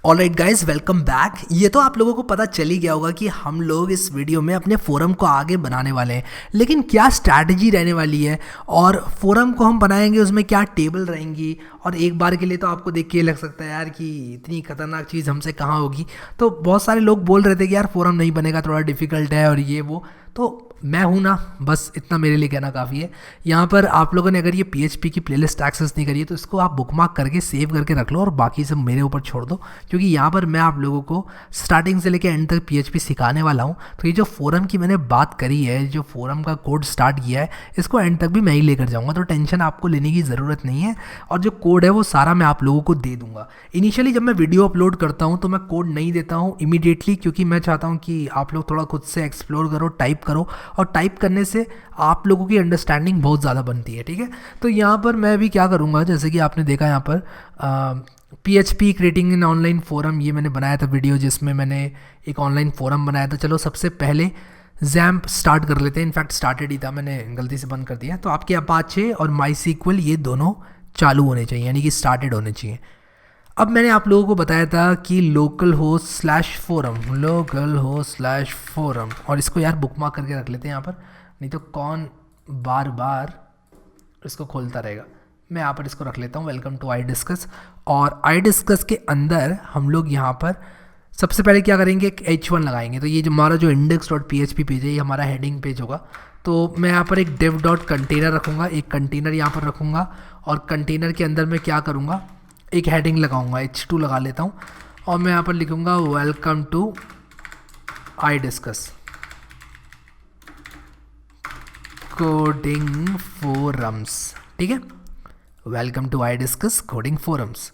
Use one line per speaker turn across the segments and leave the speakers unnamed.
Alright guys, welcome back. ये तो आप लोगों को पता चल ही गया होगा कि हम लोग इस वीडियो में अपने फोरम को आगे बनाने वाले हैं, लेकिन क्या स्ट्रैटेजी रहने वाली है और फोरम को हम बनाएंगे उसमें क्या टेबल रहेंगी। और एक बार के लिए तो आपको देख के लग सकता है यार कि इतनी खतरनाक चीज़ हमसे कहाँ होगी। तो बहुत सारे लोग बोल रहे थे कि यार फोरम नहीं बनेगा, थोड़ा डिफिकल्ट है और ये वो। तो मैं हूँ ना, बस इतना मेरे लिए कहना काफ़ी है। यहाँ पर आप लोगों ने अगर ये PHP की प्लेलिस्ट एक्सेस नहीं करी है तो इसको आप बुकमार्क करके सेव करके रख लो और बाकी सब मेरे ऊपर छोड़ दो, क्योंकि यहाँ पर मैं आप लोगों को स्टार्टिंग से लेकर एंड तक PHP सिखाने वाला हूँ। तो ये जो फोरम की मैंने बात करी है, जो फोरम का कोड स्टार्ट किया है, इसको एंड तक भी मैं ही लेकर जाऊँगा, तो टेंशन आपको लेने की ज़रूरत नहीं है। और जो कोड है वो सारा मैं आप लोगों को दे दूँगा। इनिशियली जब मैं वीडियो अपलोड करता हूँ तो मैं कोड नहीं देता हूँ इमीडिएटली, क्योंकि मैं चाहता हूँ कि आप लोग थोड़ा खुद से एक्सप्लोर करो, टाइप करो, और टाइप करने से आप लोगों की अंडरस्टैंडिंग बहुत ज़्यादा बनती है। ठीक है, तो यहाँ पर मैं भी क्या करूँगा, जैसे कि आपने देखा यहाँ पर PHP क्रिएटिंग इन ऑनलाइन फोरम, ये मैंने बनाया था वीडियो जिसमें मैंने एक ऑनलाइन फोरम बनाया था। चलो सबसे पहले जैम्प स्टार्ट कर लेते हैं। इनफैक्ट स्टार्टेड ही था, मैंने गलती से बंद कर दिया। तो आपके अपाचे और MySQL ये दोनों चालू होने चाहिए, यानी कि स्टार्टेड होने चाहिए। अब मैंने आप लोगों को बताया था कि localhost/forum, और इसको यार बुकमार्क करके रख लेते हैं यहाँ पर, नहीं तो कौन बार बार इसको खोलता रहेगा। मैं यहाँ पर इसको रख लेता हूँ वेलकम टू iDiscuss। और iDiscuss के अंदर हम लोग यहाँ पर सबसे पहले क्या करेंगे, एक H1 लगाएंगे। तो ये जो हमारा जो index.php पेज है, ये हमारा हेडिंग पेज होगा। तो मैं यहाँ पर एक div.container रखूँगा, एक कंटेनर यहाँ पर रखूँगा, और कंटेनर के अंदर मैं क्या करूँगा, एक हेडिंग लगाऊंगा, H2 लगा लेता हूँ, और मैं यहाँ पर लिखूँगा welcome to iDiscuss coding forums. ठीक है, welcome to iDiscuss coding forums,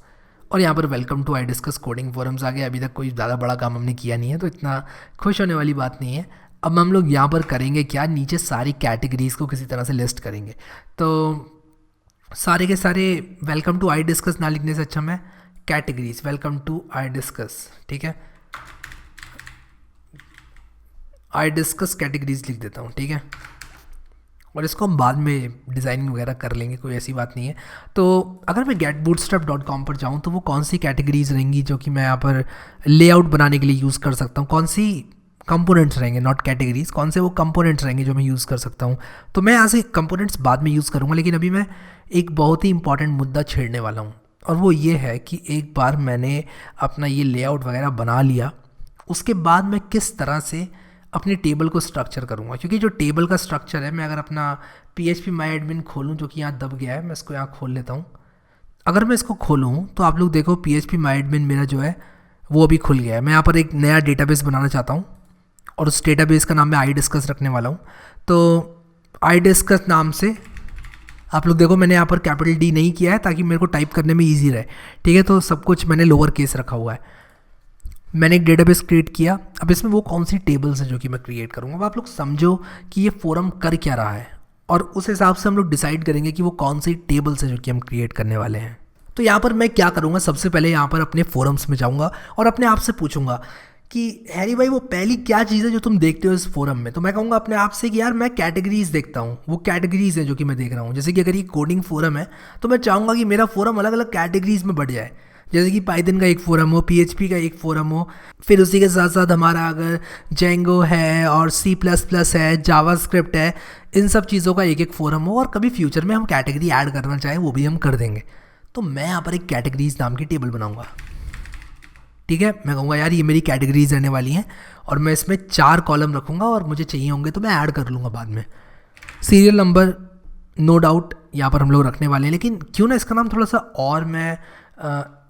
और यहाँ पर welcome to iDiscuss coding forums आ गया। अभी तक कोई ज़्यादा बड़ा काम हमने किया नहीं है, तो इतना खुश होने वाली बात नहीं है। अब हम लोग यहाँ पर करेंगे क्या, नीचे सारी कैटेगरीज़ को किसी तरह से लिस्ट करेंगे। तो सारे के सारे वेलकम टू iDiscuss ना लिखने से अच्छा मैं कैटेगरीज वेलकम टू iDiscuss, ठीक है, iDiscuss कैटेगरीज लिख देता हूँ। ठीक है, और इसको हम बाद में डिज़ाइनिंग वगैरह कर लेंगे, कोई ऐसी बात नहीं है। तो अगर मैं getbootstrap.com पर जाऊँ तो वो कौन सी कैटेगरीज रहेंगी जो कि मैं यहाँ पर लेआउट बनाने के लिए यूज़ कर सकता हूँ, कौन सी कंपोनेंट्स रहेंगे, नॉट कैटेगरीज, कौन से वो कंपोनेंट्स रहेंगे जो मैं यूज़ कर सकता हूँ। तो मैं यहाँ से कंपोनेंट्स बाद में यूज़ करूँगा, लेकिन अभी मैं एक बहुत ही इंपॉर्टेंट मुद्दा छेड़ने वाला हूँ, और वो ये है कि एक बार मैंने अपना ये लेआउट वगैरह बना लिया, उसके बाद मैं किस तरह से अपने टेबल को स्ट्रक्चर करूँगा। क्योंकि जो टेबल का स्ट्रक्चर है, मैं अगर अपना PHP MyAdmin खोलूँ, जो कि यहाँ दब गया है, मैं इसको यहाँ खोल लेता हूँ। अगर मैं इसको खोलूँ तो आप लोग देखो PHP MyAdmin मेरा जो है वो अभी खुल गया है। मैं यहाँ पर एक नया डेटाबेस बनाना चाहता हूँ, और उस डेटाबेस का नाम मैं iDiscuss रखने वाला हूँ। तो iDiscuss नाम से आप लोग देखो, मैंने यहाँ पर कैपिटल D नहीं किया है ताकि मेरे को टाइप करने में ईजी रहे। ठीक है, तो सब कुछ मैंने लोअर केस रखा हुआ है। मैंने एक डेटाबेस क्रिएट किया। अब इसमें वो कौन सी टेबल्स हैं जो कि मैं क्रिएट करूँगा, अब आप लोग समझो कि ये फोरम कर क्या रहा है, और उस हिसाब से हम लोग डिसाइड करेंगे कि वो कौन सी टेबल्स हैं जो कि हम क्रिएट करने वाले हैं। तो यहाँ पर मैं क्या करूँगा, सबसे पहले यहाँ पर अपने फोरम्स में जाऊँगा और अपने आप से पूछूंगा कि हैरी भाई वो पहली क्या चीज़ है जो तुम देखते हो इस फोरम में। तो मैं कहूँगा अपने आप से कि यार मैं कैटेगरीज देखता हूँ, वो कैटेगरीज हैं जो कि मैं देख रहा हूँ। जैसे कि अगर ये कोडिंग फोरम है तो मैं चाहूँगा कि मेरा फोरम अलग अलग कैटेगरीज में बढ़ जाए, जैसे कि पाइथन का एक फोरम हो, PHP का एक फोरम हो, फिर उसी के साथ साथ हमारा अगर Django है और C++ है, जावास्क्रिप्ट है, इन सब चीज़ों का एक एक फोरम हो, और कभी फ्यूचर में हम कैटेगरी ऐड करना चाहें वो भी हम कर देंगे। तो मैं यहाँ पर एक कैटेगरीज नाम की टेबल बनाऊँगा। ठीक है, मैं कहूँगा यार ये मेरी कैटेगरीज रहने वाली हैं, और मैं इसमें 4 कॉलम रखूँगा, और मुझे चाहिए होंगे तो मैं ऐड कर लूँगा बाद में। सीरियल नंबर नो डाउट यहाँ पर हम लोग रखने वाले हैं, लेकिन क्यों ना इसका नाम थोड़ा सा और मैं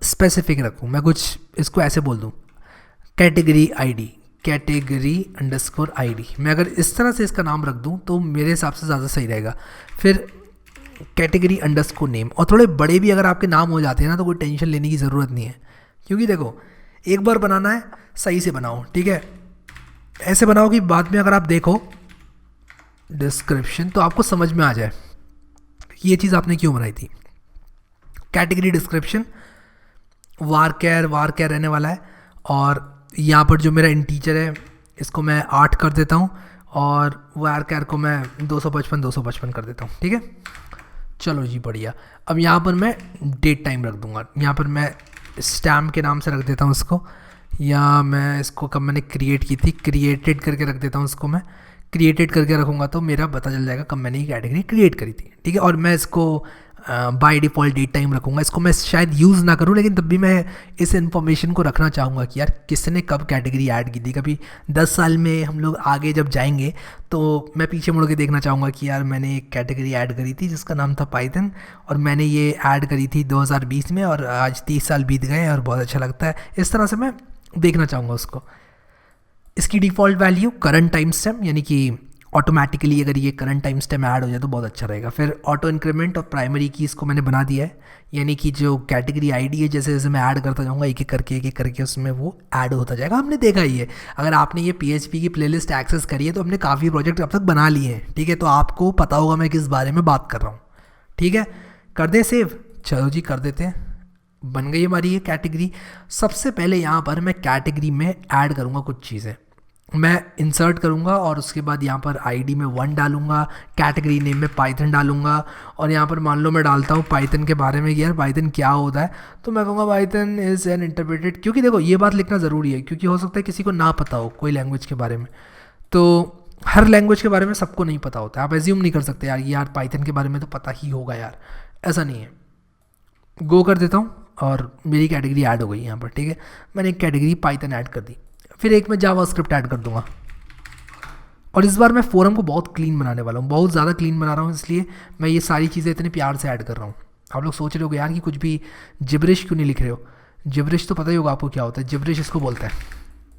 स्पेसिफिक रखूँ। मैं कुछ इसको ऐसे बोल दूँ, कैटेगरी _ID। मैं अगर इस तरह से इसका नाम रख दूँ तो मेरे हिसाब से ज़्यादा सही रहेगा। फिर कैटेगरी _नेम, और थोड़े बड़े भी अगर आपके नाम हो जाते हैं ना तो कोई टेंशन लेने की ज़रूरत नहीं है, क्योंकि देखो एक बार बनाना है, सही से बनाओ। ठीक है, ऐसे बनाओ कि बाद में अगर आप देखो डिस्क्रिप्शन तो आपको समझ में आ जाए ये चीज़ आपने क्यों बनाई थी। कैटेगरी डिस्क्रिप्शन वार कैर रहने वाला है, और यहाँ पर जो मेरा इंटीजर है इसको मैं 8 कर देता हूँ, और वार कैर को मैं 255 कर देता हूँ। ठीक है, चलो जी बढ़िया। अब यहाँ पर मैं डेट टाइम रख दूँगा, यहाँ पर मैं स्टैम्प के नाम से रख देता हूँ इसको, या मैं इसको कब मैंने क्रिएट की थी, क्रिएटेड करके रख देता हूँ इसको। मैं क्रिएटेड करके रखूँगा तो मेरा पता चल जाएगा कब मैंने ये कैटेगरी क्रिएट करी थी, ठीक है। और मैं इसको बाय डिफ़ॉल्ट डेट टाइम रखूँगा। इसको मैं शायद यूज़ ना करूँ, लेकिन तब भी मैं इस इन्फॉर्मेशन को रखना चाहूँगा कि यार किसने कब कैटेगरी ऐड की थी। कभी 10 साल में हम लोग आगे जब जाएंगे तो मैं पीछे मुड़ के देखना चाहूँगा कि यार मैंने एक कैटेगरी ऐड करी थी जिसका नाम था पाइथन, और मैंने ये ऐड करी थी 2020 में, और आज 30 साल बीत गए और बहुत अच्छा लगता है। इस तरह से मैं देखना चाहूँगा उसको। इसकी default value current time stamp, यानी कि ऑटोमेटिकली अगर ये करंट टाइम स्टैम्प ऐड हो जाए तो बहुत अच्छा रहेगा। फिर ऑटो इंक्रीमेंट और प्राइमरी की इसको मैंने बना दिया है, यानी कि जो कैटेगरी आईडी है जैसे जैसे मैं ऐड करता जाऊँगा एक एक करके उसमें वो ऐड होता जाएगा। हमने देखा ही है, अगर आपने ये PHP की प्लेलिस्ट एक्सेस करी है तो हमने काफ़ी प्रोजेक्ट अब तक बना लिए हैं, ठीक है। तो आपको पता होगा मैं किस बारे में बात कर रहा हूँ, ठीक है। कर दें सेव, चलो जी कर देते हैं। बन गई हमारी ये कैटेगरी। सबसे पहले यहाँ पर मैं कैटेगरी में ऐड करूँगा कुछ चीज़ें। मैं इंसर्ट करूँगा और उसके बाद यहाँ पर आईडी में 1 डालूंगा, कैटेगरी नेम में पाइथन डालूंगा, और यहाँ पर मान लो मैं डालता हूँ पाइथन के बारे में कि यार पाइथन क्या होता है, तो मैं कहूँगा पाइथन इज़ एन इंटरप्रेटेड, क्योंकि देखो ये बात लिखना ज़रूरी है क्योंकि हो सकता है किसी को ना पता हो कोई लैंग्वेज के बारे में। तो हर लैंग्वेज के बारे में सबको नहीं पता होता है। आप एज्यूम नहीं कर सकते यार पाइथन के बारे में तो पता ही होगा यार, ऐसा नहीं है। गो कर देता हूँ और मेरी कैटेगरी ऐड हो गई यहाँ पर, ठीक है। मैंने एक कैटेगरी पाइथन ऐड कर दी। फिर एक मैं जावास्क्रिप्ट ऐड कर दूंगा, और इस बार मैं फोरम को बहुत क्लीन बनाने वाला हूँ, बहुत ज़्यादा क्लीन बना रहा हूँ, इसलिए मैं ये सारी चीज़ें इतने प्यार से ऐड कर रहा हूँ। आप लोग सोच रहे हो यार कि कुछ भी जिब्रिश क्यों नहीं लिख रहे हो। जिब्रिश तो पता ही होगा आपको क्या होता है, जिब्रिश इसको बोलते हैं।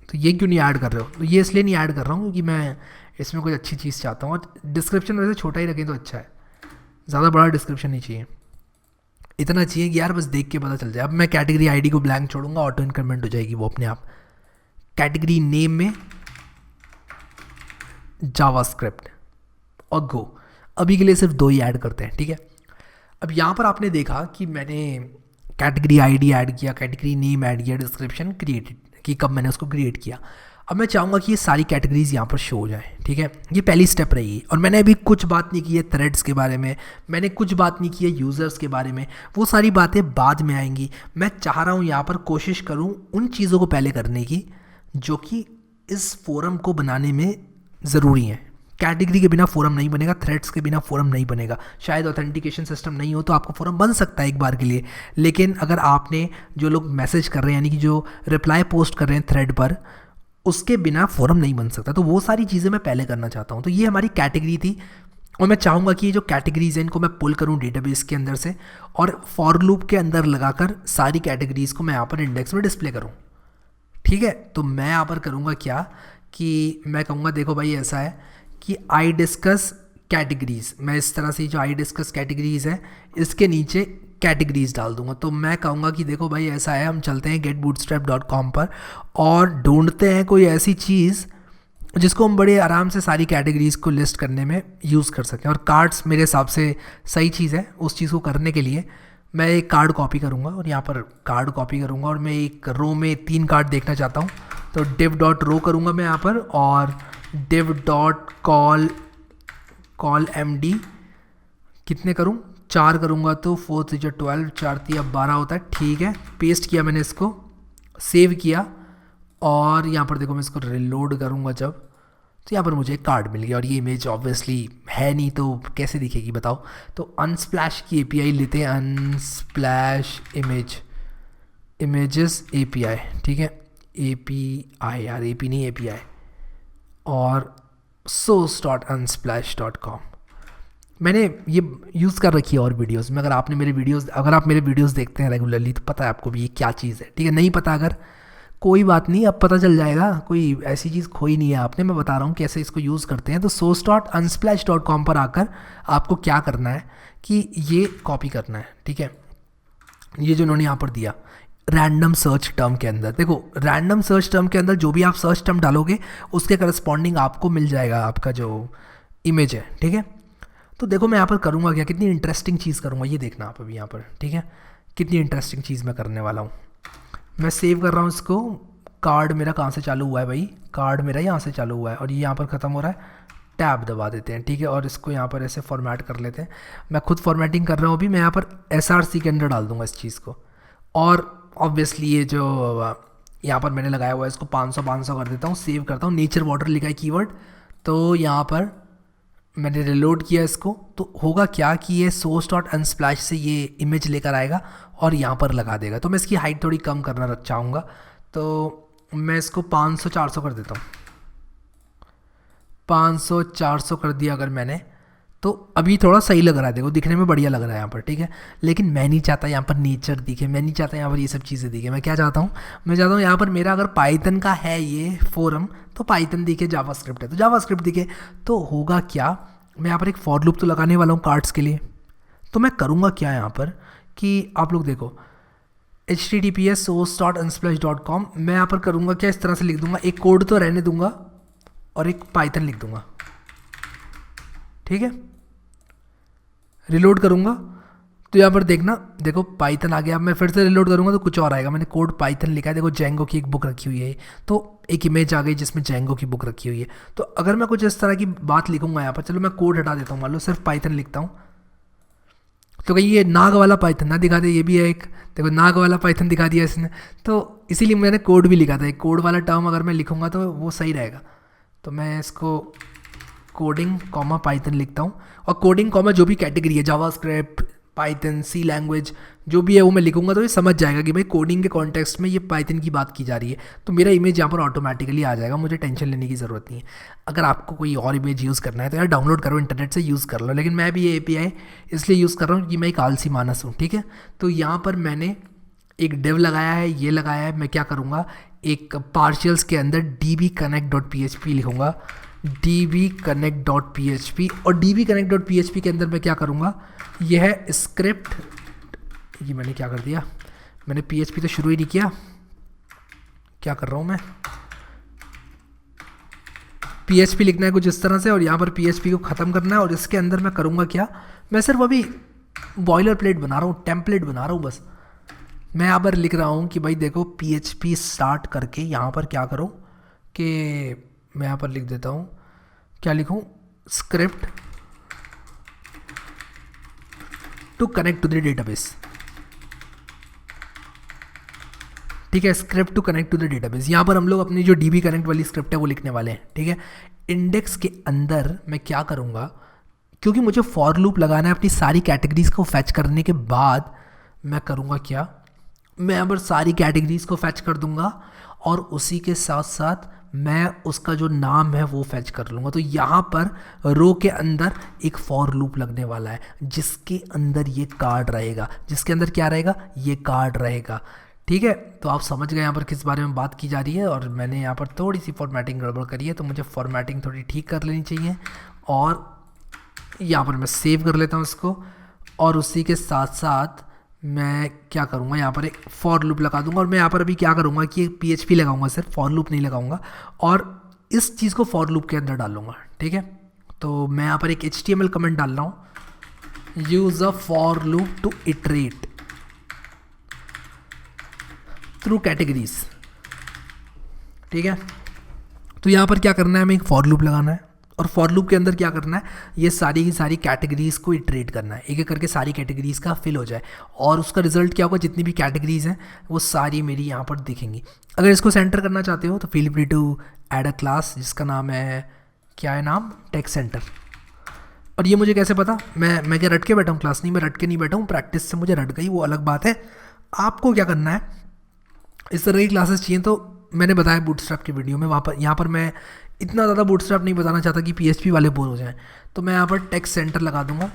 तो ये क्यों नहीं ऐड कर रहे हो, तो ये इसलिए नहीं ऐड कर रहा हूँ क्योंकि मैं इसमें कुछ अच्छी चीज़ चाहता हूँ। और डिस्क्रिप्शन वैसे छोटा ही रखें तो अच्छा है, ज़्यादा बड़ा डिस्क्रिप्शन नहीं चाहिए, इतना चाहिए कि यार बस देख के पता चल जाए। अब मैं कैटेगरी आईडी को ब्लैंक छोड़ूंगा, ऑटो इंक्रीमेंट हो जाएगी वो अपने आप। कैटेगरी नेम में जावास्क्रिप्ट और गो, अभी के लिए सिर्फ 2 ही ऐड करते हैं, ठीक है। अब यहाँ पर आपने देखा कि मैंने कैटेगरी आईडी ऐड किया, कैटेगरी नेम ऐड किया, डिस्क्रिप्शन क्रिएटेड कि कब मैंने उसको क्रिएट किया। अब मैं चाहूँगा कि ये सारी कैटेगरीज यहाँ पर शो हो जाए, ठीक है। ये पहली स्टेप रहेगी। और मैंने अभी कुछ बात नहीं की है थ्रेड्स के बारे में, मैंने कुछ बात नहीं की है यूज़र्स के बारे में, वो सारी बातें बाद में आएंगी। मैं चाह रहा हूँ यहाँ पर कोशिश करूँ उन चीज़ों को पहले करने की जो कि इस फोरम को बनाने में ज़रूरी है। कैटेगरी के बिना फोरम नहीं बनेगा, थ्रेड्स के बिना फोरम नहीं बनेगा। शायद ऑथेंटिकेशन सिस्टम नहीं हो तो आपका फोरम बन सकता है एक बार के लिए, लेकिन अगर आपने जो लोग मैसेज कर रहे हैं यानी कि जो रिप्लाई पोस्ट कर रहे हैं थ्रेड पर, उसके बिना फोरम नहीं बन सकता। तो वो सारी चीज़ें मैं पहले करना चाहता हूँ। तो ये हमारी कैटेगरी थी, और मैं चाहूँगा कि ये जो कैटेगरीज हैं इनको मैं पुल करूँ डेटाबेस के अंदर से, और फॉर लूप के अंदर लगाकर सारी कैटेगरीज को मैं यहाँ पर इंडेक्स में डिस्प्ले करूँ, ठीक है। तो मैं यहाँ पर करूँगा क्या कि मैं कहूँगा देखो भाई ऐसा है कि आई डिस्कस कैटेगरीज, मैं इस तरह से जो आई डिस्कस कैटेगरीज है इसके नीचे कैटेगरीज डाल दूंगा। तो मैं कहूँगा कि देखो भाई ऐसा है, हम चलते हैं getbootstrap.com पर और ढूंढते हैं कोई ऐसी चीज़ जिसको हम बड़े आराम से सारी कैटेगरीज को लिस्ट करने में यूज़ कर सकें। और कार्ड्स मेरे हिसाब से सही चीज़ है। उस चीज़ को करने के लिए मैं एक कार्ड कॉपी करूँगा और यहाँ पर कार्ड कॉपी करूँगा, और मैं एक रो में 3 कार्ड देखना चाहता हूँ। तो div.row करूँगा मैं यहाँ पर, और div.call md कितने करूँ, 4 करूँगा तो 4 3 12, 4 3 12 होता है, ठीक है। पेस्ट किया मैंने, इसको सेव किया, और यहाँ पर देखो मैं इसको रिलोड करूँगा जब, तो यहाँ पर मुझे एक कार्ड मिल गया। और ये इमेज ऑब्वियसली है नहीं तो कैसे दिखेगी बताओ। तो अनस्प्लैश की API लेते हैं, अनस्प्लैश इमेजेस API, ठीक है। API यार, AP नहीं API, और source.unsplash.com मैंने ये यूज़ कर रखी है और वीडियोस में। अगर आप मेरे वीडियोस देखते हैं रेगुलरली तो पता है आपको भी ये क्या चीज़ है, ठीक है। नहीं पता अगर, कोई बात नहीं, अब पता चल जाएगा, कोई ऐसी चीज़ खोई नहीं है आपने। मैं बता रहा हूँ कैसे इसको यूज़ करते हैं। तो source.unsplash.com पर आकर आपको क्या करना है कि ये कॉपी करना है, ठीक है। ये जो उन्होंने यहाँ पर दिया रैंडम सर्च टर्म के अंदर, देखो रैंडम सर्च टर्म के अंदर जो भी आप सर्च टर्म डालोगे उसके करस्पॉन्डिंग आपको मिल जाएगा आपका जो इमेज है, ठीक है। तो देखो मैं यहाँ पर करूँगा क्या, कितनी इंटरेस्टिंग चीज़ करूँगा ये देखना आप अभी यहाँ पर, ठीक है। कितनी इंटरेस्टिंग चीज़ मैं करने वाला हूँ। मैं सेव कर रहा हूँ इसको। कार्ड मेरा कहाँ से चालू हुआ है भाई, कार्ड मेरा यहाँ से चालू हुआ है और ये यहाँ पर ख़त्म हो रहा है। टैब दबा देते हैं, ठीक है, और इसको यहाँ पर ऐसे फॉर्मेट कर लेते हैं। मैं खुद फॉर्मेटिंग कर रहा हूँ अभी। मैं यहाँ पर SRC के अंदर डाल दूँगा इस चीज़ को, और ऑब्वियसली ये जो यहाँ पर मैंने लगाया हुआ है इसको 500 500 कर देता हूँ, सेव करता हूँ, नेचर वाटर लिखा है कीवर्ड। तो यहाँ पर मैंने रिलोड किया इसको, तो होगा क्या कि ये सोर्स डॉट अनस्प्लैश से ये इमेज लेकर आएगा और यहाँ पर लगा देगा। तो मैं इसकी हाइट थोड़ी कम करना चाहूँगा, तो मैं इसको 500 400 कर देता हूँ। 500 400 कर दिया अगर मैंने, तो अभी थोड़ा सही लग रहा है, देखो दिखने में बढ़िया लग रहा है यहाँ पर, ठीक है। लेकिन मैं नहीं चाहता यहाँ पर नेचर दिखे, मैं नहीं चाहता यहाँ पर ये सब चीज़ें दिखे। मैं क्या चाहता हूँ, मैं चाहता हूँ यहाँ पर मेरा अगर पाइथन का है ये फोरम तो पाइथन दिखे, जावास्क्रिप्ट है तो जावास्क्रिप्ट दिखे। तो होगा क्या, मैं यहाँ पर एक फॉर लूप तो लगाने वाला हूँ कार्ड्स के लिए। तो मैं करूँगा क्या यहाँ पर कि आप लोग देखो https://source.unsplash.com, मैं यहाँ पर करूँगा क्या, इस तरह से लिख दूँगा, एक कोड तो रहने दूँगा और एक पाइथन लिख दूँगा, ठीक है। रिलोड करूँगा तो यहाँ पर देखना, देखो पाइथन आ गया। अब मैं फिर से रिलोड करूँगा तो कुछ और आएगा। मैंने कोड पाइथन लिखा है, देखो जेंगो की एक बुक रखी हुई है, तो एक इमेज आ गई जिसमें जेंगो की बुक रखी हुई है। तो अगर मैं कुछ इस तरह की बात लिखूँगा यहाँ पर, चलो मैं कोड हटा देता हूँ, मान लो सिर्फ पाइथन लिखता हूँ, तो कहीं ये नाग वाला पाइथन ना दिखा दे, ये भी है एक, देखो नाग वाला पाइथन दिखा दिया इसने। तो इसीलिए मैंने कोड भी लिखा था, एक कोड वाला टर्म अगर मैं लिखूँगा तो वो सही रहेगा। तो मैं इसको कोडिंग कॉमा पाइथन लिखता हूँ, और कोडिंग कॉमा जो भी कैटेगरी है, जावास्क्रिप्ट, पाइथन, सी लैंग्वेज जो भी है वो मैं लिखूंगा, तो ये समझ जाएगा कि भाई कोडिंग के कॉन्टेक्स्ट में ये पाइथन की बात की जा रही है। तो मेरा इमेज यहाँ पर ऑटोमेटिकली आ जाएगा, मुझे टेंशन लेने की ज़रूरत नहीं है। अगर आपको कोई और इमेज यूज़ करना है तो यार डाउनलोड करो, इंटरनेट से यूज़ कर लो, लेकिन मैं भी ये API इसलिए यूज़ कर रहा हूँ कि मैं एक आलसी मानस हूँ, ठीक है। तो यहाँ पर मैंने एक डिव लगाया है, ये लगाया है। मैं क्या करूँगा, एक पार्शियल्स के अंदर dbconnect.php लिखूँगा, dbconnect.php, और dbconnect.php के अंदर मैं क्या करूँगा, यह है स्क्रिप्ट, ये मैंने क्या कर दिया, मैंने PHP तो शुरू ही नहीं किया, क्या कर रहा हूँ मैं, PHP लिखना है कुछ इस तरह से, और यहाँ पर PHP को ख़त्म करना है। और इसके अंदर मैं करूँगा क्या, मैं सिर्फ अभी बॉयलर प्लेट बना रहा हूँ, टेम्पलेट बना रहा हूँ बस। मैं यहाँ पर लिख रहा हूँ कि भाई देखो PHP स्टार्ट करके यहाँ पर क्या करो कि मैं यहाँ पर लिख देता हूँ, क्या लिखूँ, script to connect to the database, ठीक है। Script to connect to the database, यहाँ पर हम लोग अपनी जो DB कनेक्ट वाली स्क्रिप्ट है वो लिखने वाले हैं, ठीक है। इंडेक्स के अंदर मैं क्या करूँगा, क्योंकि मुझे फॉर लूप लगाना है अपनी सारी कैटेगरीज को फैच करने के बाद, मैं करूँगा क्या, मैं यहाँ पर सारी कैटेगरीज को फैच कर दूँगा और उसी के साथ साथ मैं उसका जो नाम है वो फैच कर लूँगा। तो यहाँ पर रो के अंदर एक फॉर लूप लगने वाला है जिसके अंदर ये कार्ड रहेगा, जिसके अंदर क्या रहेगा, ये कार्ड रहेगा, ठीक है। तो आप समझ गए यहाँ पर किस बारे में बात की जा रही है। और मैंने यहाँ पर थोड़ी सी फॉर्मेटिंग गड़बड़ करी है, तो मुझे फॉर्मेटिंग थोड़ी ठीक कर लेनी चाहिए। और यहाँ पर मैं सेव कर लेता हूँ इसको, और उसी के साथ साथ मैं क्या करूँगा, यहाँ पर एक फॉर लूप लगा दूंगा। और मैं यहाँ पर अभी क्या करूँगा कि एक PHP लगाऊंगा, सिर्फ फॉर लूप नहीं लगाऊंगा, और इस चीज़ को फॉर लूप के अंदर डालूंगा, ठीक है। तो मैं यहाँ पर एक HTML कमेंट डाल रहा हूँ, use a for loop to iterate through categories, ठीक है। तो यहाँ पर क्या करना है, हमें एक फॉर लूप लगाना है, और फॉर लूप के अंदर क्या करना है, ये सारी की सारी कैटेगरीज को इटरेट करना है, एक एक करके सारी कैटेगरीज का फिल हो जाए, और उसका रिजल्ट क्या होगा, जितनी भी कैटेगरीज हैं वो सारी मेरी यहाँ पर दिखेंगी। अगर इसको सेंटर करना चाहते हो तो feel free to add a class जिसका नाम है, क्या है नाम, टेक्स्ट सेंटर। और ये मुझे कैसे पता, मैं क्या रट के बैठा हूँ क्लास, नहीं मैं रट के नहीं बैठा हूँ, प्रैक्टिस से मुझे रट गई, वो अलग बात है। आपको क्या करना है, इस तरह की क्लासेस चाहिए तो मैंने बताया बूटस्ट्रैप की वीडियो में, वहाँ पर यहाँ पर मैं इतना ज़्यादा बूटस्ट्रैप नहीं बताना चाहता कि PHP वाले बोर हो जाएं, तो मैं यहाँ पर टेक्स्ट सेंटर लगा दूंगा।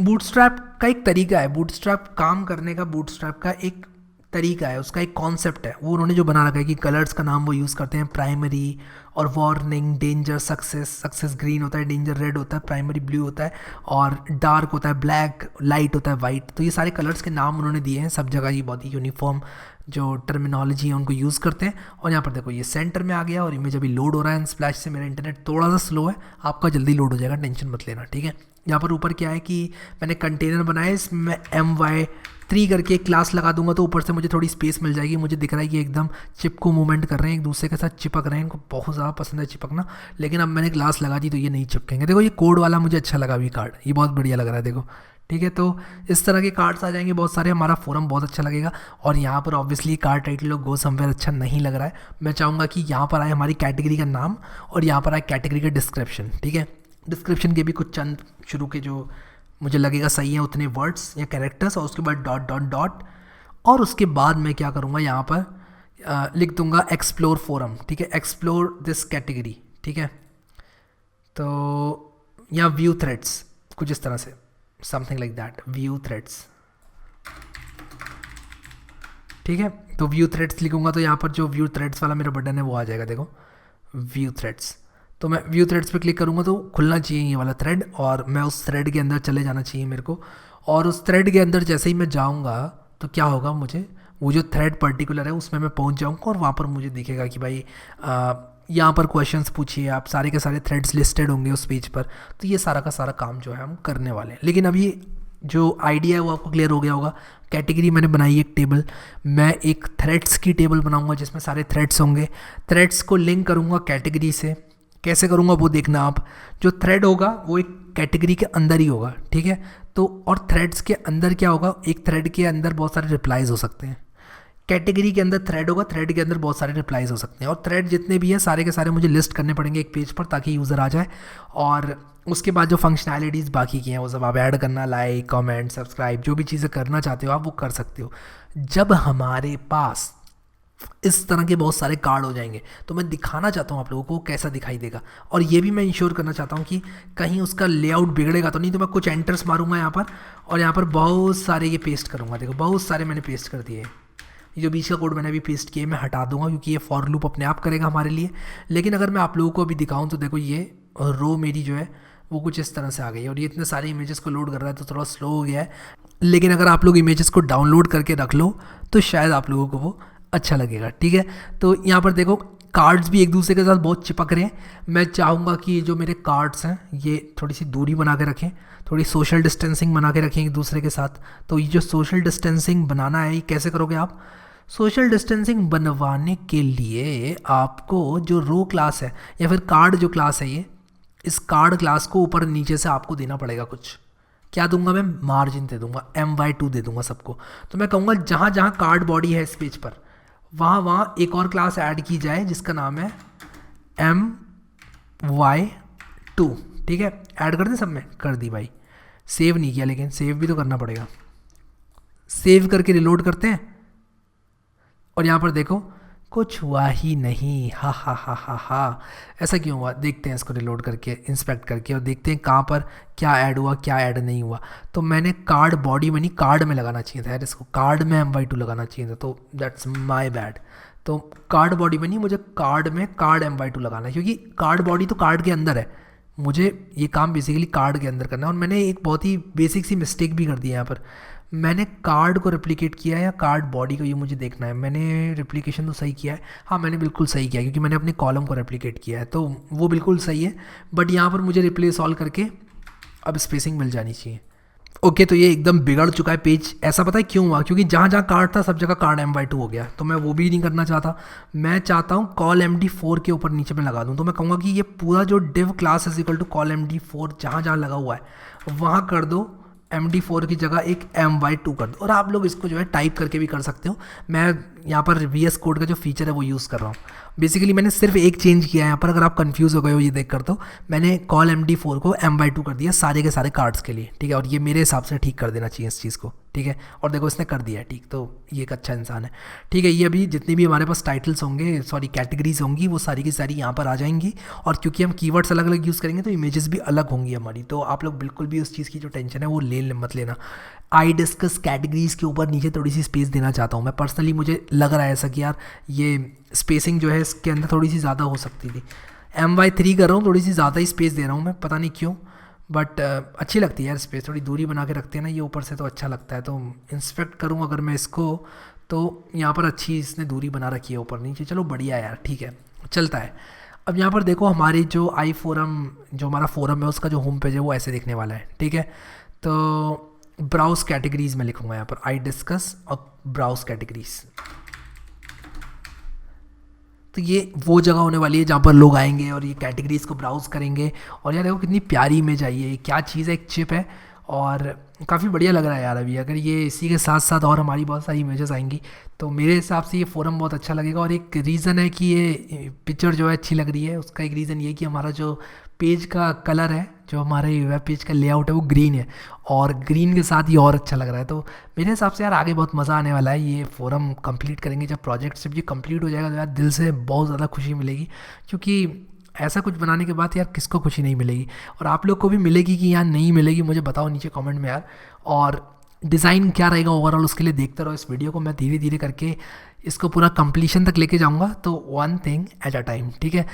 बूटस्ट्रैप का एक तरीका है, बूटस्ट्रैप काम करने का, बूटस्ट्रैप का एक तरीका है, उसका एक कॉन्सेप्ट है, वो उन्होंने जो बना रखा है कि कलर्स का नाम वो यूज़ करते हैं, प्राइमरी और वार्निंग, डेंजर, सक्सेस ग्रीन होता है, डेंजर रेड होता है, प्राइमरी ब्लू होता है, और डार्क होता है ब्लैक, लाइट होता है वाइट। तो ये सारे कलर्स के नाम उन्होंने दिए हैं, सब जगह ये बहुत ही यूनिफॉर्म जो टर्मिनोलॉजी है उनको यूज़ करते हैं। और यहाँ पर देखो ये सेंटर में आ गया, और इमेज अभी लोड हो रहा है Unsplash से। मेरा इंटरनेट थोड़ा सा स्लो है, आपका जल्दी लोड हो जाएगा, टेंशन मत लेना, ठीक है। यहाँ पर ऊपर क्या है कि मैंने कंटेनर बनाया, इसमें my3 करके एक क्लास लगा दूंगा, तो ऊपर से मुझे थोड़ी स्पेस मिल जाएगी। मुझे दिख रहा है कि एकदम चिप को मूवमेंट कर रहे हैं, एक दूसरे के साथ चिपक रहे हैं, इनको बहुत ज़्यादा पसंद है चिपकना, लेकिन अब मैंने क्लास लगा दी तो ये नहीं चिपकेंगे। देखो ये कोड वाला मुझे अच्छा लगा, अभी कार्ड ये बहुत बढ़िया लग रहा है, देखो ठीक है। तो इस तरह के कार्ड्स आ जाएंगे बहुत सारे, हमारा फोरम बहुत अच्छा लगेगा। और यहाँ पर obviously card title go somewhere अच्छा नहीं लग रहा है, मैं चाहूँगा कि यहाँ पर आए हमारी कैटेगरी का नाम और यहाँ पर आए कैटेगरी का डिस्क्रिप्शन, ठीक है। डिस्क्रिप्शन के भी कुछ चंद शुरू के जो मुझे लगेगा सही है उतने वर्ड्स या कैरेक्टर्स, और उसके बाद डॉट डॉट डॉट, और उसके बाद मैं क्या करूँगा यहाँ पर लिख दूंगा एक्सप्लोर फोरम, ठीक है, एक्सप्लोर दिस कैटेगरी, ठीक है। तो या व्यू थ्रेड्स, कुछ इस तरह से, something like that, view threads, ठीक है। तो व्यू थ्रेड्स लिखूंगा तो यहाँ पर जो व्यू थ्रेड्स वाला मेरा बटन है वो आ जाएगा, देखो व्यू थ्रेड्स। तो मैं व्यू थ्रेड्स पे क्लिक करूँगा तो खुलना चाहिए ये वाला थ्रेड, और मैं उस थ्रेड के अंदर चले जाना चाहिए मेरे को। और उस थ्रेड के अंदर जैसे ही मैं जाऊँगा तो क्या होगा, मुझे वो जो थ्रेड पर्टिकुलर है उसमें मैं पहुँच जाऊँगा और वहाँ पर मुझे दिखेगा कि भाई यहाँ पर क्वेश्चंस पूछिए आप, सारे के सारे थ्रेड्स लिस्टेड होंगे उस पेज पर। तो ये सारा का सारा काम जो है हम करने वाले हैं। लेकिन अभी जो आइडिया है वो आपको क्लियर हो गया होगा। कैटेगरी मैंने बनाई एक टेबल, मैं एक थ्रेड्स की टेबल बनाऊंगा जिसमें सारे थ्रेड्स होंगे, थ्रेड्स को लिंक करूंगा कैटेगरी से। कैसे करूंगा वो देखना आप, जो थ्रेड होगा वो एक कैटेगरी के अंदर ही होगा, ठीक है। तो और थ्रेड्स के अंदर क्या होगा, एक थ्रेड के अंदर बहुत सारे रिप्लाईज हो सकते हैं, कैटेगरी के अंदर थ्रेड होगा, थ्रेड के अंदर बहुत सारे रिप्लाईज हो सकते हैं, और थ्रेड जितने भी हैं सारे के सारे मुझे लिस्ट करने पड़ेंगे एक पेज पर ताकि यूज़र आ जाए। और उसके बाद जो फंक्शनैलिटीज़ बाकी की हैं वो सब आप ऐड करना, लाइक कमेंट सब्सक्राइब जो भी चीज़ें करना चाहते हो आप वो कर सकते हो। जब हमारे पास इस तरह के बहुत सारे कार्ड हो जाएंगे तो मैं दिखाना चाहता हूँ आप लोगों को कैसा दिखाई देगा, और ये भी मैं इंश्योर करना चाहता हूँ कि कहीं उसका लेआउट बिगड़ेगा तो नहीं। तो मैं कुछ एंटर्स मारूंगा यहाँ पर और यहाँ पर बहुत सारे ये पेस्ट करूँगा, देखो बहुत सारे मैंने पेस्ट कर दिए। ये जो बीच का कोड मैंने अभी पेस्ट किया मैं हटा दूंगा क्योंकि ये फॉर लूप अपने आप करेगा हमारे लिए। लेकिन अगर मैं आप लोगों को अभी दिखाऊं तो देखो ये रो मेरी जो है वो कुछ इस तरह से आ गई है, और ये इतने सारे इमेजेस को लोड कर रहा है तो थोड़ा स्लो हो गया है। लेकिन अगर आप लोग इमेजेस को डाउनलोड करके रख लो तो शायद आप लोगों को वो अच्छा लगेगा, ठीक है। तो यहाँ पर देखो कार्ड्स भी एक दूसरे के साथ बहुत चिपक रहे हैं। मैं चाहूँगा कि जो मेरे कार्ड्स हैं ये थोड़ी सी दूरी बना के रखें, थोड़ी सोशल डिस्टेंसिंग बना के रखें एक दूसरे के साथ। तो ये जो सोशल डिस्टेंसिंग बनाना है ये कैसे करोगे आप, सोशल डिस्टेंसिंग बनवाने के लिए आपको जो रो क्लास है या फिर कार्ड जो क्लास है ये, इस कार्ड क्लास को ऊपर नीचे से आपको देना पड़ेगा कुछ। क्या दूंगा मैं, मार्जिन दे दूंगा, my2 दे दूंगा सबको। तो मैं कहूँगा जहाँ जहाँ कार्ड बॉडी है इस पेज पर वहाँ वहाँ एक और क्लास ऐड की जाए जिसका नाम है my2, ठीक है। ऐड कर दें सब में, कर दी भाई। सेव नहीं किया लेकिन सेव भी तो करना पड़ेगा। सेव करके रिलोड करते हैं और यहाँ पर देखो कुछ हुआ ही नहीं, हा हा हा हा हा। ऐसा क्यों हुआ, देखते हैं इसको रिलोड करके इंस्पेक्ट करके और देखते हैं कहाँ पर क्या ऐड हुआ क्या ऐड नहीं हुआ। तो मैंने कार्ड बॉडी में नहीं कार्ड में लगाना चाहिए था यार, इसको कार्ड में my2 लगाना चाहिए था, तो दैट्स माय बैड। तो कार्ड बॉडी में नहीं, मुझे कार्ड में कार्ड my2 लगाना है क्योंकि कार्ड बॉडी तो कार्ड के अंदर है। मुझे ये काम बेसिकली कार्ड के अंदर करना है। और मैंने एक बहुत ही बेसिक सी मिस्टेक भी कर दी है यहाँ पर, मैंने कार्ड को रेप्लिकेट किया है या कार्ड बॉडी को, ये मुझे देखना है। मैंने रेप्लिकेशन तो सही किया है, हाँ मैंने बिल्कुल सही किया है क्योंकि मैंने अपने कॉलम को रेप्लिकेट किया है तो वो बिल्कुल सही है। बट यहाँ पर मुझे रिप्लेस ऑल करके अब स्पेसिंग मिल जानी चाहिए। ओके तो ये एकदम बिगड़ चुका है पेज। ऐसा पता है क्यों हुआ, क्योंकि जहाँ जहाँ कार्ड था सब जगह कार्ड my2 हो गया। तो मैं वो भी नहीं करना चाहता, मैं चाहता हूँ कॉल md4 के ऊपर नीचे में लगा दूँ। तो मैं कहूँगा कि ये पूरा जो div class is equal to col md4 जहाँ जहाँ लगा हुआ है वहाँ कर दो md4 की जगह एक my2 कर दो। और आप लोग इसको जो है टाइप करके भी कर सकते हो। मैं यहाँ पर VS कोड का जो फीचर है वो यूज़ कर रहा हूँ। बेसिकली मैंने सिर्फ एक चेंज किया है यहाँ पर, अगर आप कंफ्यूज हो गए हो ये देख कर, तो मैंने कॉल md4 को my2 कर दिया सारे के सारे कार्ड्स के लिए, ठीक है। और ये मेरे हिसाब से ठीक कर देना चाहिए इस चीज़ को, ठीक है। और देखो इसने कर दिया है ठीक, तो ये एक अच्छा इंसान है, ठीक है। ये अभी जितनी भी हमारे पास टाइटल्स होंगे, सॉरी कैटेगरीज होंगी, वो सारी की सारी यहाँ पर आ जाएंगी। और क्योंकि हम कीवर्ड्स अलग अलग यूज़ करेंगे तो इमेजेस भी अलग होंगी हमारी। तो आप लोग बिल्कुल भी उस चीज़ की जो टेंशन है वो मत लेना। आई डिस्कस कैटेगरीज के ऊपर नीचे थोड़ी सी स्पेस देना चाहता हूँ मैं पर्सनली। मुझे लग रहा है ऐसा कि यार ये स्पेसिंग जो है इसके अंदर थोड़ी सी ज़्यादा हो सकती थी। my3 कर रहा हूँ, थोड़ी सी ज़्यादा ही स्पेस दे रहा हूँ मैं, पता नहीं क्यों, बट अच्छी लगती है यार स्पेस। थोड़ी दूरी बना के रखते हैं ना ये ऊपर से तो अच्छा लगता है। तो इंस्पेक्ट करूँ अगर मैं इसको तो यहाँ पर अच्छी इसने दूरी बना रखी है ऊपर नीचे, चलो बढ़िया यार, ठीक है चलता है। अब यहाँ पर देखो हमारी जो आई फोरम, जो हमारा फोरम है उसका जो होम पेज है वो ऐसे दिखने वाला है, ठीक है। तो ब्राउज कैटेगरीज में लिखूंगा यहाँ पर आई डिस्कस और ब्राउज कैटेगरीज। तो ये वो जगह होने वाली है जहाँ पर लोग आएंगे और ये कैटेगरीज को ब्राउज करेंगे। और यार देखो कितनी प्यारी इमेज आई है, क्या चीज़ है, एक चिप है और काफ़ी बढ़िया लग रहा है यार। अभी अगर ये इसी के साथ साथ और हमारी बहुत सारी इमेजेस आएंगी तो मेरे हिसाब से ये फोरम बहुत अच्छा लगेगा। और एक रीज़न है कि ये पिक्चर जो है अच्छी लग रही है, उसका एक रीज़न ये है कि हमारा जो पेज का कलर है, जो हमारे वेब पेज का लेआउट है वो ग्रीन है, और ग्रीन के साथ ये और अच्छा लग रहा है। तो मेरे हिसाब से यार आगे बहुत मज़ा आने वाला है। ये फोरम कंप्लीट करेंगे जब प्रोजेक्ट जब ये कंप्लीट हो जाएगा तो यार दिल से बहुत ज़्यादा खुशी मिलेगी, क्योंकि ऐसा कुछ बनाने के बाद यार किसको खुशी नहीं मिलेगी। और आप लोग को भी मिलेगी कि यार नहीं मिलेगी, मुझे बताओ नीचे कमेंट में यार। और डिज़ाइन क्या रहेगा ओवरऑल उसके लिए देखते रहो इस वीडियो को। मैं धीरे धीरे करके इसको पूरा कंप्लीशन तक लेके जाऊँगा, तो one thing at a time, ठीक है।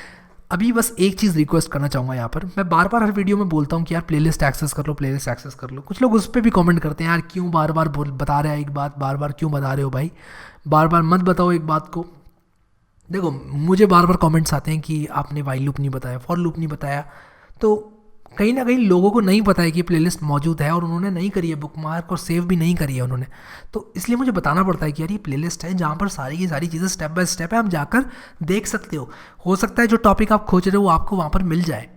अभी बस एक चीज़ रिक्वेस्ट करना चाहूँगा यहाँ पर। मैं बार बार हर वीडियो में बोलता हूँ कि यार प्लेलिस्ट एक्सेस कर लो, प्लेलिस्ट एक्सेस कर लो। कुछ लोग उस पर भी कमेंट करते हैं यार क्यों बार बार बता रहे हैं एक बात, बार बार क्यों बता रहे हो भाई, बार बार मत बताओ एक बात को। देखो मुझे बार बार कमेंट्स आते हैं कि आपने वाइल लूप नहीं बताया, फॉर लूप नहीं बताया, तो कहीं ना कहीं लोगों को नहीं पता है कि प्लेलिस्ट मौजूद है और उन्होंने नहीं करी है बुकमार्क और सेव भी नहीं करी है उन्होंने। तो इसलिए मुझे बताना पड़ता है कि यार ये प्लेलिस्ट है जहाँ पर सारी की सारी चीज़ें स्टेप बाय स्टेप है, आप जाकर देख सकते हो सकता है जो टॉपिक आप खोज रहे हो वो आपको वहाँ पर मिल जाए।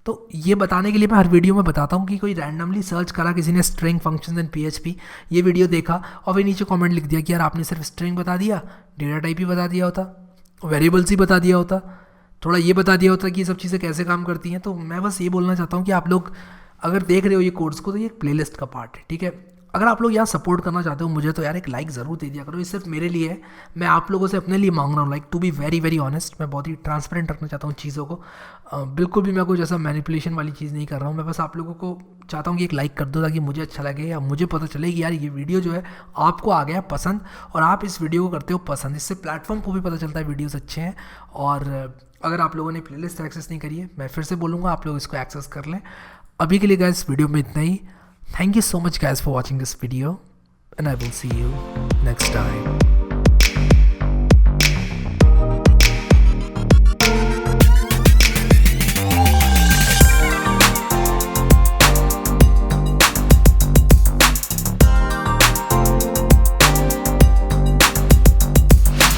तो ये बताने के लिए मैं हर वीडियो में बताता हूँ कि कोई रैंडमली सर्च करा किसी ने स्ट्रिंग फंक्शंस इन पीएचपी, ये वीडियो देखा और फिर नीचे कमेंट लिख दिया कि यार आपने सिर्फ स्ट्रिंग बता दिया, डेटा टाइप ही बता दिया होता, वेरिएबल्स ही बता दिया होता, थोड़ा ये बता दिया होता कि ये सब चीज़ें कैसे काम करती हैं। तो मैं बस ये बोलना चाहता हूँ कि आप लोग अगर देख रहे हो ये कोर्स को तो ये एक प्लेलिस्ट का पार्ट है, ठीक है। अगर आप लोग यहाँ सपोर्ट करना चाहते हो मुझे तो यार एक लाइक ज़रूर दे दिया करो। ये सिर्फ मेरे लिए है, मैं आप लोगों से अपने लिए मांग रहा हूँ। Like to be very very honest, मैं बहुत ही ट्रांसपेरेंट रखना चाहता हूँ चीज़ों को। बिल्कुल भी मैं कोई जैसा मैनिपुलेशन वाली चीज़ नहीं कर रहा हूँ। मैं बस आप लोगों को चाहता हूँ कि एक लाइक कर दो ताकि मुझे अच्छा लगे या मुझे पता चले कि यार ये वीडियो जो है आपको आ गया पसंद और आप इस वीडियो को करते हो पसंद। इससे प्लेटफॉर्म को भी पता चलता है वीडियोज़ अच्छे हैं। और अगर आप लोगों ने प्लेलिस्ट एक्सेस नहीं करी है, मैं फिर से बोलूँगा आप लोग इसको एक्सेस कर लें। अभी के लिए गाइस वीडियो में इतना ही। Thank you so much guys for watching this video and I will see you next time.